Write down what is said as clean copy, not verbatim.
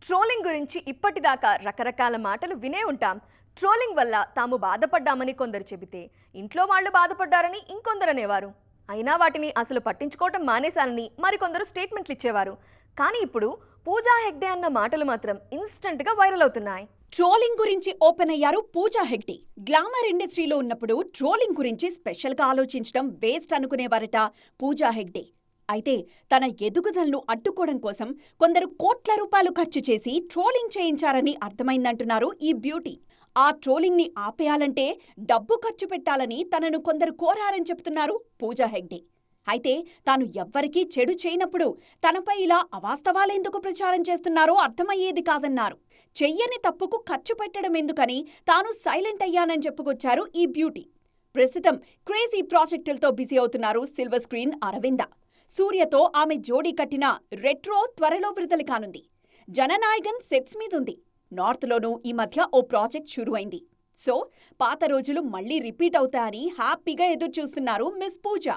Trolling గురించి ఇప్పటిదాకా రకరకాల మాటలు వినే ఉంటాం. ట్రోలింగ్ వల్ల తాము బాధపడ్డామని కొందరు చెబితే, ఇంట్లో వాళ్ళు బాధపడ్డారని ఇంకొందరు అనేవారు. అయినా వాటిని అసలు పట్టించుకోవటం మానేశానని మరికొందరు స్టేట్మెంట్లు ఇచ్చేవారు. కానీ ఇప్పుడు పూజా హెగ్డే అన్న మాటలు మాత్రం ఇన్స్టంట్గా వైరల్ అవుతున్నాయి. ట్రోలింగ్ గురించి ఓపెన్ అయ్యారు పూజా హెగ్డే. గ్లామర్ ఇండస్ట్రీలో ఉన్నప్పుడు ట్రోలింగ్ గురించి స్పెషల్గా ఆలోచించడం వేస్ట్ అనుకునేవారట పూజా హెగ్డే. అయితే తన ఎదుగుదలను అడ్డుకోవడం కోసం కొందరు కోట్ల రూపాయలు ఖర్చు చేసి ట్రోలింగ్ చేయించారని అర్థమైందంటున్నారు ఈ బ్యూటీ. ఆ ట్రోలింగ్ని ఆపేయాలంటే డబ్బు ఖర్చు పెట్టాలని తనను కొందరు కోరారని చెబుతున్నారు పూజా హెగ్డే. అయితే తాను ఎవ్వరికీ చెడు చేయనప్పుడు తనపై ఇలా అవాస్తవాలెందుకు ప్రచారం చేస్తున్నారో అర్థమయ్యేది కాదన్నారు. చెయ్యని తప్పుకు ఖర్చు పెట్టడం ఎందుకని తాను సైలెంట్ అయ్యానని చెప్పుకొచ్చారు ఈ బ్యూటీ. ప్రస్తుతం క్రేజీ ప్రాజెక్టులతో బిజీ అవుతున్నారు సిల్వర్ స్క్రీన్ అరవింద. సూర్యతో ఆమె జోడీ కట్టిన రెట్రో త్వరలో విడుదల కానుంది. జననాయగన్ సెట్స్ మీదుంది. నార్త్లోనూ ఈ మధ్య ఓ ప్రాజెక్ట్ షురు అయింది. సో పాత రోజులు మళ్లీ రిపీట్ అవుతాయని హ్యాపీగా ఎదురుచూస్తున్నారు మిస్ పూజా.